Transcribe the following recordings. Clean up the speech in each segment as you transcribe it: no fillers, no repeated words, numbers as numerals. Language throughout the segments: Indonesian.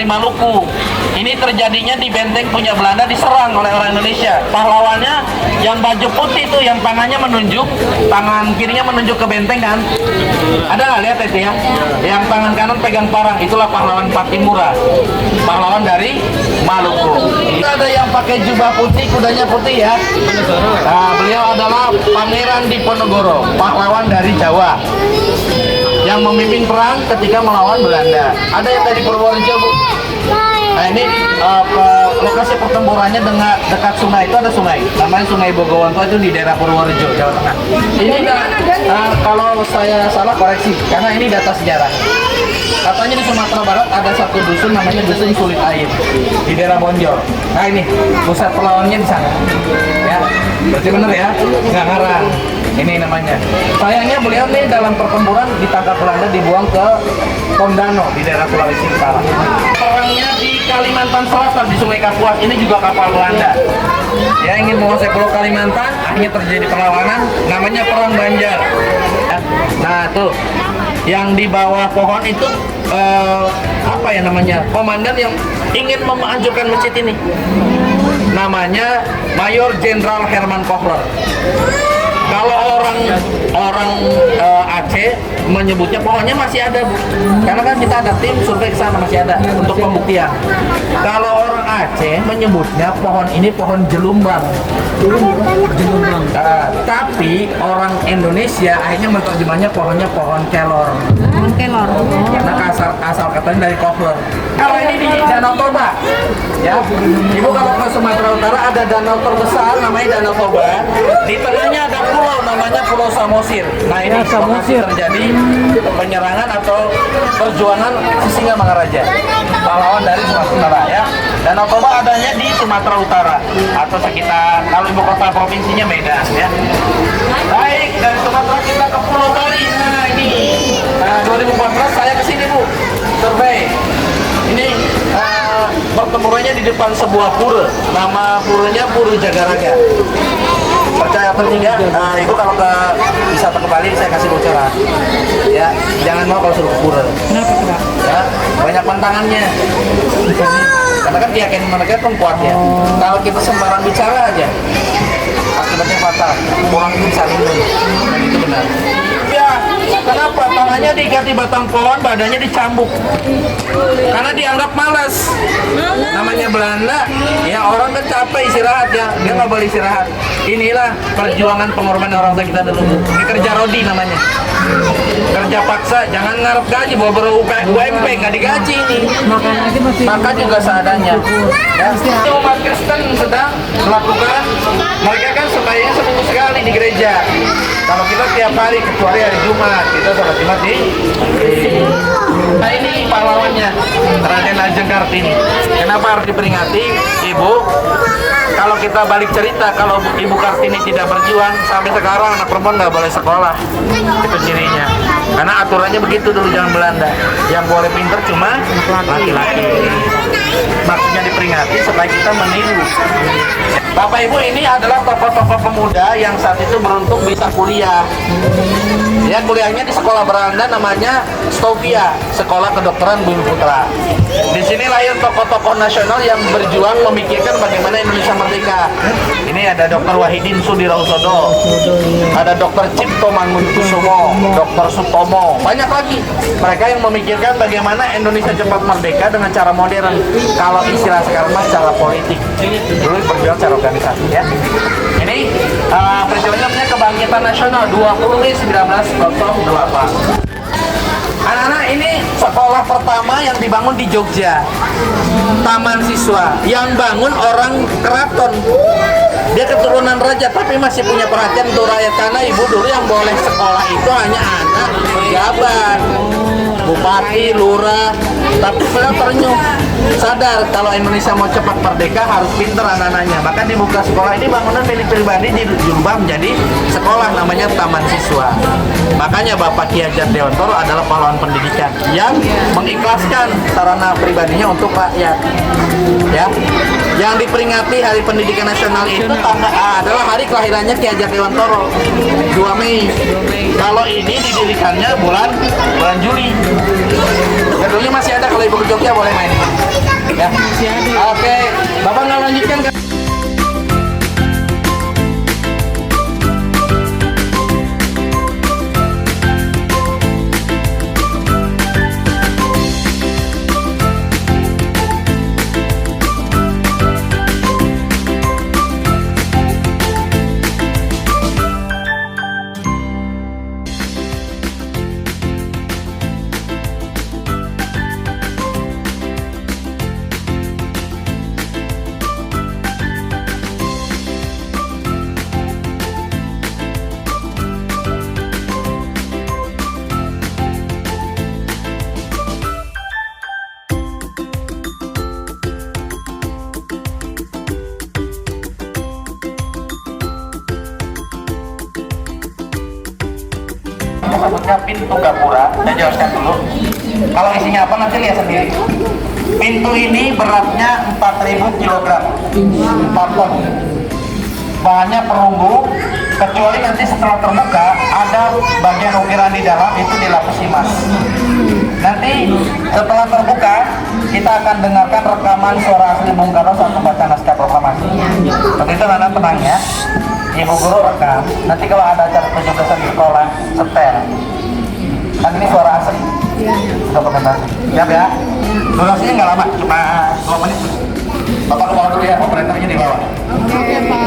Maluku. Ini terjadinya di benteng punya Belanda, diserang oleh orang Indonesia. Pahlawannya yang baju putih itu, yang tangannya menunjuk, tangan kirinya menunjuk ke benteng kan? Ada nggak lihat itu ya? Yang tangan kanan pegang parang, itulah pahlawan Patimura, pahlawan dari Maluku. Ada yang pakai jubah putih, kudanya putih ya. Nah, beliau adalah Pangeran Diponegoro, pahlawan dari Jawa, yang memimpin perang ketika melawan Belanda. Ada yang dari Purworejo, Bu. Nah, ini lokasi pertempurannya dengan dekat sungai, itu ada sungai, namanya Sungai Bogowonto, itu di daerah Purworejo, Jawa Tengah. Ini kalau saya salah koreksi, karena ini data sejarah. Katanya di Sumatera Barat ada satu dusun namanya Dusun Sulit Air di daerah Bonjol. Nah, ini pusat perlawanannya di sana. Ya, berarti benar ya, nggak ngarang. Ini namanya. Sayangnya beliau nih dalam pertempuran ditangkap Belanda, dibuang ke Tondano di daerah Sulawesi Utara. Perangnya di Kalimantan Selatan di Sungai Kapuas, ini juga kapal Belanda. Ya, ingin menguasai Pulau Kalimantan, akhirnya terjadi perlawanan, namanya Perang Banjar. Ya. Nah, tuh yang di bawah pohon itu apa ya namanya? Komandan yang ingin menghancurkan masjid ini. Namanya Mayor Jenderal Herman Kohler. Kalau orang Aceh menyebutnya pohonnya masih ada, Bu. Karena kan kita ada tim survei ke sana, masih ada untuk pembuktian. Kalau orang Aceh menyebutnya pohon ini pohon jelumbang. Jelumbang. Tapi orang Indonesia akhirnya menerjemahnya pohonnya pohon kelor. Pohon kelor. Karena asal katanya dari Kohler. Kalau ini di Danau Toba, ya. Ibu kalau ke Sumatera Utara ada danau terbesar namanya Danau Toba. Di tengahnya ada pulau namanya Pulau Samosir. Nah, ini lokasi terjadi penyerangan atau perjuangan Sisingamangaraja, pahlawan dari Sumatera Utara ya. Danau Toba adanya di Sumatera Utara atau sekitar, kalau ibu kota provinsinya Medan ya. Baik, dari Sumatera kita ke Pulau Bali. Nah, ini 2014 saya kesini, Bu, survei. Ini pertempurannya di depan sebuah pura, nama puranya Pura Jagaraga. Percaya atau tidak, ibu kalau ke wisata ke Bali saya kasih bocoran ya, jangan mau kalau suruh ke pura. Kenapa? Ya, banyak pantangannya. Karena kan keyakinan mereka kan kuat ya. Kalau kita sembarang bicara aja, akibatnya fatal. Orang itu bisa lindung, dan itu benar. Ya, kenapa? Tangannya diganti batang pohon, badannya dicambuk. Karena dianggap malas. Namanya Belanda, ya orang kan capek istirahat ya, dia nggak boleh istirahat. Inilah perjuangan pengorbanan orang tua kita dulu. Ini kerja rodi namanya. Kerja paksa, jangan ngarep gaji, bawa UMP nggak digaji ini. Makan juga seadanya. Ya, umat Kristen sedang melakukan, mereka kan sembahyang seminggu sekali di gereja. Kalau kita tiap hari, kecuali hari Jumat, kita sholat Jumat di Nah, ini pahlawannya, Raden Ajeng Kartini. Kenapa harus diperingati, Ibu? Kalau kita balik cerita, kalau Ibu Kartini tidak berjuang, sampai sekarang anak perempuan nggak boleh sekolah. Itu cirinya. Karena aturannya begitu dulu zaman Belanda. Yang boleh pinter cuma laki-laki. Maksudnya diperingati supaya kita meniru. Bapak Ibu, ini adalah tokoh-tokoh pemuda yang saat itu beruntung bisa kuliah. Ya, kuliahnya di sekolah beranda namanya Stovia, Sekolah Kedokteran Bumi Putra. Di sini lahir tokoh-tokoh nasional yang berjuang memikirkan bagaimana Indonesia merdeka. Ini ada Dr. Wahidin Sudirohusodo, ada Dr. Cipto Mangunkusumo, Dr. Sutomo, banyak lagi. Mereka yang memikirkan bagaimana Indonesia cepat merdeka dengan cara modern. Kalau istilah sekarang mah cara politik. Dulu berjuang cara organisasi ya. Ini peristiwanya namanya Kebangkitan Nasional 20 Mei 1908. Anak-anak, ini sekolah pertama yang dibangun di Jogja, Taman Siswa, yang bangun orang keraton. Dia keturunan raja tapi masih punya perhatian untuk rakyat, karena ibu dulu yang boleh sekolah itu hanya anak pejabat, bupati, lurah. Tapi beliau ternyuh, sadar kalau Indonesia mau cepat merdeka harus pinter anak-anaknya. Maka dibuka sekolah ini, bangunan milik pribadi, dirubah menjadi sekolah namanya Taman Siswa. Makanya Bapak Ki Hajar Dewantoro adalah pahlawan pendidikan yang mengikhlaskan sarana pribadinya untuk rakyat. Ya, Yang diperingati Hari Pendidikan Nasional itu adalah hari kelahirannya Ki Hajar Dewantoro, 2 Mei. Kalau ini didirikannya bulan Juli. Dulu masih ada, kalau Ibu ke Jogja boleh main. Ya. Oke, Bapak nggak lanjutkan kan? Sebutnya pintu gapura, saya jelaskan dulu. Kalau isinya apa nanti lihat sendiri. Pintu ini beratnya 4.000 kg, 4 ton. Bahannya perunggu, kecuali nanti setelah terbuka ada bagian ukiran di dalam itu dilapisi emas. Nanti setelah terbuka kita akan dengarkan rekaman suara asli Bung Karno saat membaca naskah proklamasi. Begitu Nana tenang ya. Ibu guru rekam, nanti kalau ada acara 17-an di sekolah, setel. Kan ini suara asli. Sudah presentasi. Siap ya? Durasinya nggak lama, cuma 2 menit. Bapak ke bawah dulu ya, operatornya di bawah. Oke, Pak.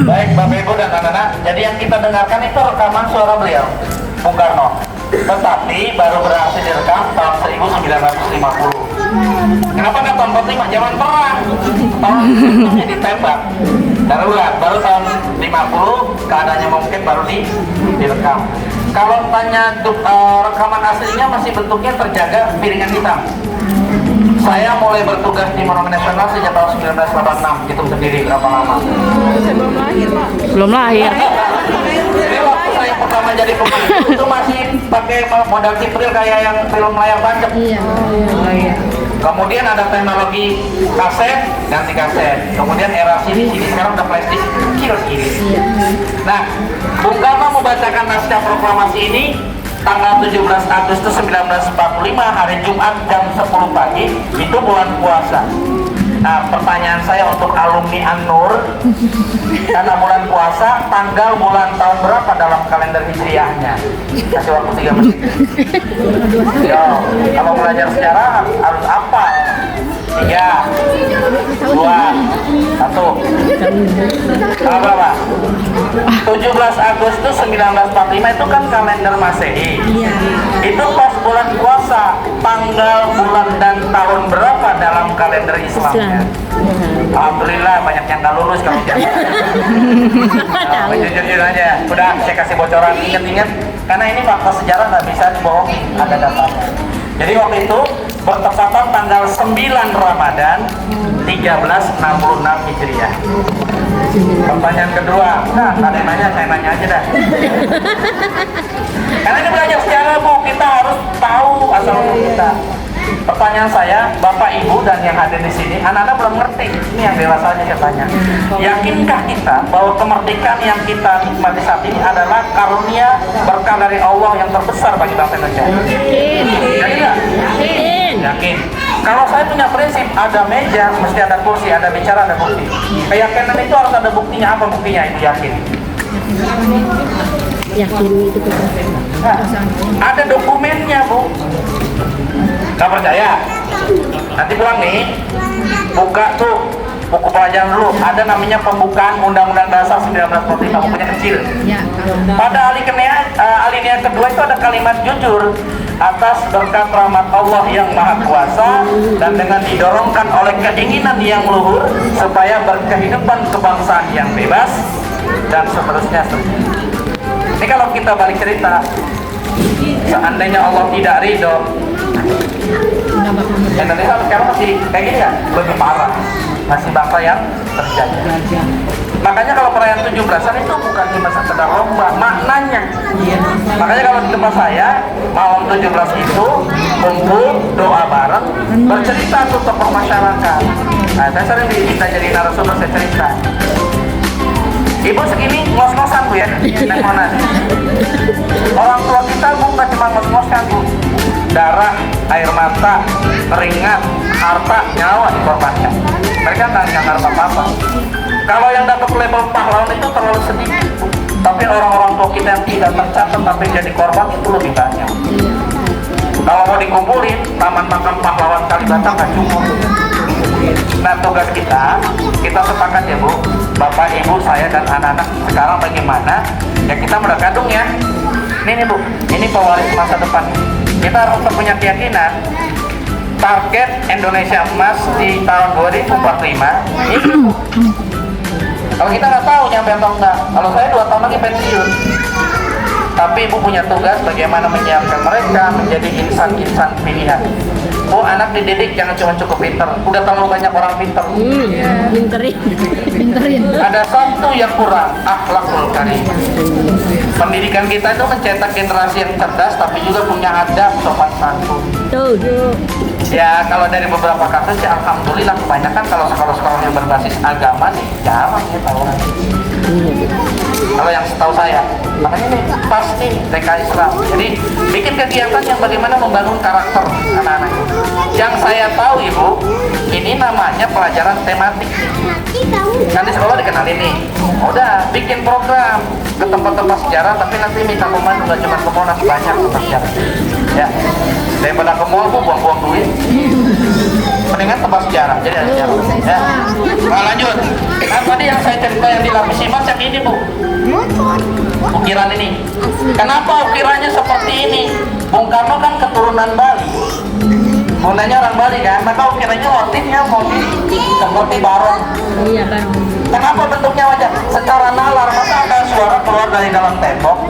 Baik Bapak Ibu dan anak-anak, jadi yang kita dengarkan itu rekaman suara beliau, Bung Karno. Tetapi baru berhasil direkam tahun 1950. Kenapa nggak tahun 45? Zaman perang. Tahun itu ditembak. Darurat, baru tahun 50 keadaannya mungkin baru direkam. Kalau tanya rekaman aslinya masih bentuknya terjaga piringan hitam. Saya mulai bertugas di Monumen Nasional sejak tahun 1986, hitung sendiri berapa lama. Saya belum lahir, Pak. Belum lahir. Jadi waktu saya pertama jadi pemain itu masih pakai modal cipril kayak yang film layar tancap. Iya. Kemudian ada teknologi kaset, ganti kaset. Kemudian era CD sekarang udah plastik, kecil segini. Nah, Bung Karno membacakan naskah proklamasi ini tanggal 17 Agustus 1945 hari Jumat jam 10 pagi, itu bulan puasa. Nah, pertanyaan saya untuk alumni An-Nur, karena bulan puasa, tanggal bulan tahun berapa dalam kalender hijriahnya? Kasih waktu 3 menit. Yo, kalau belajar sejarah harus apa? 3, 2, 1. Tanggal berapa? 17 Agustus 1945 itu kan kalender Masehi. Itu pas bulan puasa. bisa tanggal, bulan, dan tahun berapa dalam kalender Islamnya? Alhamdulillah banyak yang nggak lulus kalau tidak. Nah, jujur aja. Udah saya kasih bocoran, ingat-ingat. Karena ini fakta sejarah nggak bisa dibohongi, ada datanya. Jadi waktu itu bertepatan tanggal 9 Ramadan 1366 Hijriah. Pertanyaan kedua, nah ada yang nanya, saya nanya aja dah. Karena ini belajar sejarah Bu, kita harus tahu asal usul kita. Pertanyaan saya, Bapak Ibu dan yang hadir di sini, anak-anak belum ngerti. Ini yang dewasa aja saya tanya. Yakinkah kita bahwa kemerdekaan yang kita nikmati saat ini adalah karunia berkah dari Allah yang terbesar bagi bangsa Indonesia? Yakin nggak? Yakin. Kalau saya punya prinsip, ada meja, mesti ada kursi, ada bicara, ada bukti. Keyakinan itu harus ada buktinya. Apa buktinya? Itu yakin. Yakin itu betul. Nah, ada dokumennya Bu. Gak percaya? Nanti pulang nih, buka tuh buku pelajaran dulu. Ada namanya pembukaan Undang-Undang Dasar 1945, bukunya kecil. Pada alinea kedua itu ada kalimat jujur atas berkat rahmat Allah yang Maha Kuasa dan dengan didorongkan oleh keinginan yang luhur supaya berkehidupan kebangsaan yang bebas dan seterusnya. Ini kalau kita balik cerita, seandainya Allah tidak ridho, Indonesia sekarang masih kayak gini kan? Lebih parah, masih bangsa yang terjadi. Makanya kalau perayaan 17-an itu bukan cuma sekedar lomba, maknanya. Makanya kalau di tempat saya, malam 17 itu kumpul, doa bareng, bercerita tuh tokoh masyarakat. Nah, saya sering diminta jadi narasumber, saya cerita. Ibu segini ngos-ngosan Bu ya, naik mana? Orang tua kita bukan cuma ngos-ngosan Bu, darah, air mata, keringat, harta, nyawa dikorbankan. Mereka nggak ngarep apa-apa. Kalau yang dapat label pahlawan itu terlalu sedikit, tapi orang-orang tua kita yang tidak tercatat tapi jadi korban itu lebih banyak. Kalau mau dikumpulin, taman makam pahlawan Kalibata nggak cukup. Nah, tugas kita sepakat ya Bu, Bapak, Ibu, saya dan anak-anak sekarang bagaimana? Ya kita berkandung ya. Ini Bu, ini pewaris masa depan. Kita harus punya keyakinan target Indonesia emas di tahun 2045 ini. Kalau kita nggak tahu nyampe atau enggak, kalau saya 2 tahun lagi pensiun. Tapi Ibu punya tugas bagaimana menyiapkan mereka menjadi insan-insan pilihan. Bu, anak dididik jangan cuma cukup pinter, udah terlalu banyak orang pinter. Pinterin. Ada satu yang kurang, akhlakul karim. Pendidikan kita itu mencetak generasi yang cerdas tapi juga punya adab, sopan santun. Tuh. Ya kalau dari beberapa kasus ya alhamdulillah kebanyakan kalau sekolah-sekolah yang berbasis agama sih jarang ya tawuran. Kalau yang setahu saya, makanya ini pasti TK Islam. Jadi bikin kegiatan yang bagaimana membangun karakter anak-anak. Yang saya tahu Ibu, ini namanya pelajaran tematik. Kan di sekolah dikenalin nih, udah bikin program ke tempat-tempat sejarah, tapi nanti minta pemandu nggak cuma ke Monas, banyak tempat sejarah. Ya, daripada ke mall Bu buang-buang duit, mendingan tempat sejarah. Jadi ada sejarah. Ya, nah, lanjut. Nah, tadi yang saya cerita yang dilapisi emas yang ini Bu, ukiran ini. Kenapa ukirannya seperti ini? Bung Karno kan keturunan Bali. Bundanya orang Bali kan, maka ukirannya motifnya seperti barong. Iya kan. Kenapa bentuknya wajah? Secara nalar, masa ada suara keluar dari dalam tembok?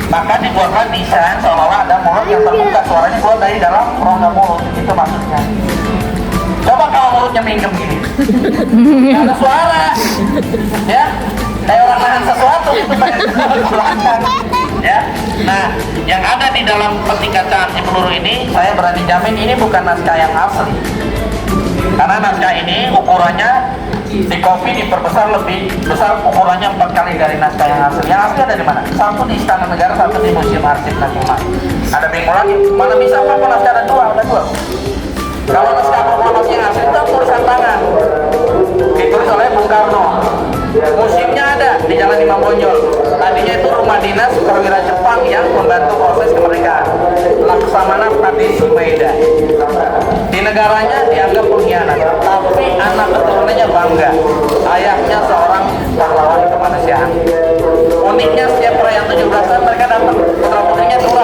Maka dibuatlah desain seolah-olah ada mulut yang terbuka, suaranya keluar dari dalam rongga mulut. Itu maksudnya. Coba kalau mulutnya minggem gini, nggak ada suara, ya? Kayak orang nahan sesuatu itu pengen belakang, ya. Nah, yang ada di dalam peti kaca anti peluru ini, saya berani jamin ini bukan naskah yang asli. Karena naskah ini ukurannya di kopi diperbesar lebih besar, ukurannya 4 kali dari naskah yang asli. Yang asli ada di mana? Satu di Istana Negara, satu di Museum Arsip Nasional. Ada bingung lagi, mana bisa apa naskah ada 2? Ada 2. Kalau naskah proklamasi yang asli itu tulisan tangan, ditulis oleh Bung Karno. Museumnya ada di Jalan Imam Bonjol. Tadinya itu rumah dinas perwira Jepang yang membantu proses kemerdekaan. Laksamana Takeshi Maeda. Di negaranya dianggap pengkhianat, tapi anak keturunannya bangga. Ayahnya seorang pahlawan kemanusiaan. Uniknya setiap perayaan 17-an mereka datang, putra-putrinya 2.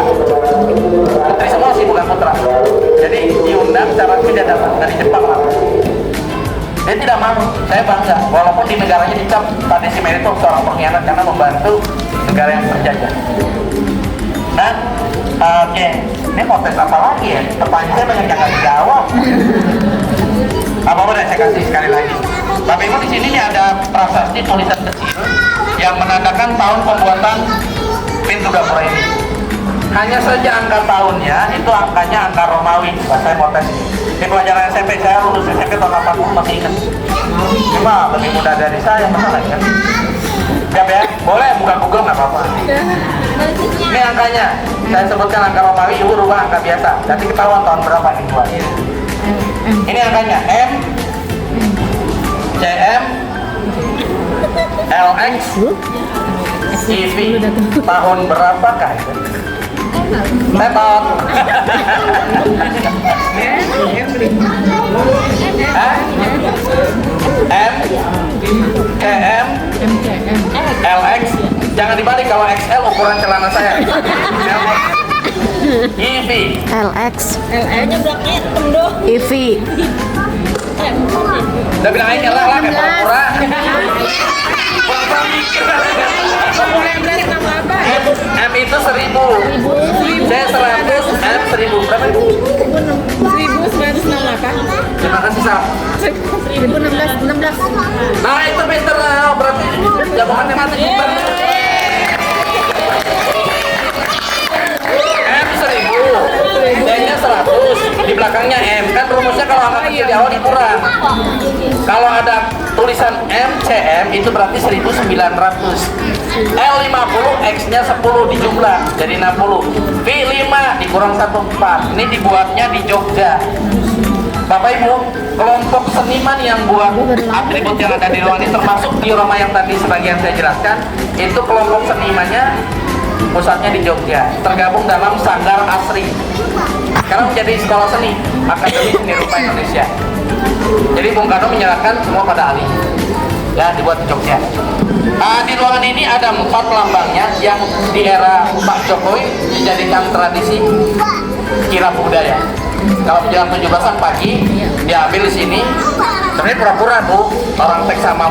Putri semua sih, bukan putra. kontrak. Jadi diundang cara tidak datang dari Jepang lah. Dia tidak mau, saya bangga. Walaupun di negaranya dicap Pak Desi Mary itu seorang pengkhianat karena membantu negara yang terjajah. Nah, oke, ini mau tes apa lagi ya? Pertanyaan saya banyak yang nggak dijawab. Apa boleh saya kasih sekali lagi? Bapak Ibu di sini nih ada prasasti tulisan kecil yang menandakan tahun pembuatan pintu gapura ini. Hanya saja angka tahunnya itu angkanya angka Romawi. Nah, saya mau tes ini. Di pelajaran SMP saya lulus SMP tahun 80 masih ingat. Cuma lebih muda dari saya, masalah kan? Siap ya? Boleh buka Google nggak apa-apa. Ini angkanya. Saya sebutkan angka Romawi, ibu rubah angka biasa. Nanti ketahuan tahun berapa nih buat. Ini angkanya M, CM, LX, EV. Tahun berapakah itu? Tetot. M, CM, LX. Jangan dibalik kalau XL ukuran celana saya. LX. EV. LX, LE-nya belakangnya hitam doh. EV, Udah bilang aja nyerah lah kayak pura-pura. M itu 1000. Saya 100, M 1000. Berapa itu? 1968. Terima kasih Sam. 16. Nah itu pinter lah, berarti jago matematik pinter. M 1000, D-nya 100, di belakangnya M. Kan rumusnya kalau angka kecil di awal dikurang. Kalau ada tulisan MCM itu berarti 1900. L50, X-nya 10 dijumlah jadi 60. V5 dikurang 14. Ini dibuatnya di Jogja. Bapak Ibu, kelompok seniman yang buat atribut yang ada di ruangan ini termasuk diorama yang tadi sebagian saya jelaskan, itu kelompok senimannya pusatnya di Jogja, tergabung dalam Sanggar Asri. Sekarang menjadi sekolah seni Akademi Seni Rupa Indonesia. Jadi Bung Karno menyerahkan semua pada Ali. Ya, dibuat di Jogja. Di ruangan ini ada 4 lambangnya yang di era Pak Jokowi dijadikan tradisi kirap budaya. Kalau menjelang 17-an pagi diambil di sini. Sebenarnya pura-pura Bu, orang teks sama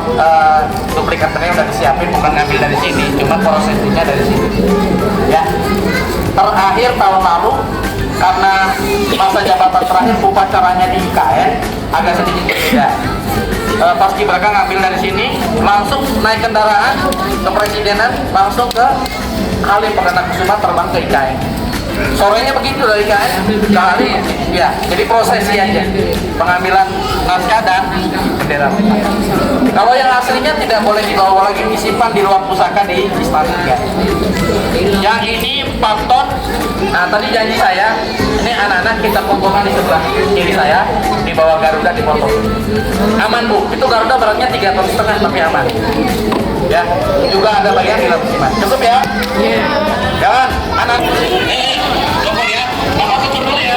duplikatornya udah disiapin, bukan ngambil dari sini, cuma prosesnya dari sini. Ya. Terakhir tahun lalu karena masa jabatan terakhir upacaranya di IKN agak sedikit berbeda. Pas Gibraka ngambil dari sini, langsung naik kendaraan ke presidenan, langsung ke Halim Perdana Kusuma terbang ke IKN. Sorenya begitu dari IKN ke Halim, ya. Jadi prosesi aja, pengambilan naskah dan bendera. Kalau yang aslinya tidak boleh dibawa lagi, disimpan di ruang pusaka di Istana. Yang ini 4 ton. Nah tadi janji saya, ini anak-anak kita kumpulkan di sebelah kiri saya, di bawah Garuda dipotong. Aman Bu, itu Garuda beratnya 3,5 ton tapi aman. Ya, juga ada bagian di dalam musiman. Cukup ya? Iya. Jalan, anak. Tunggu ya, Bapak tutup dulu ya.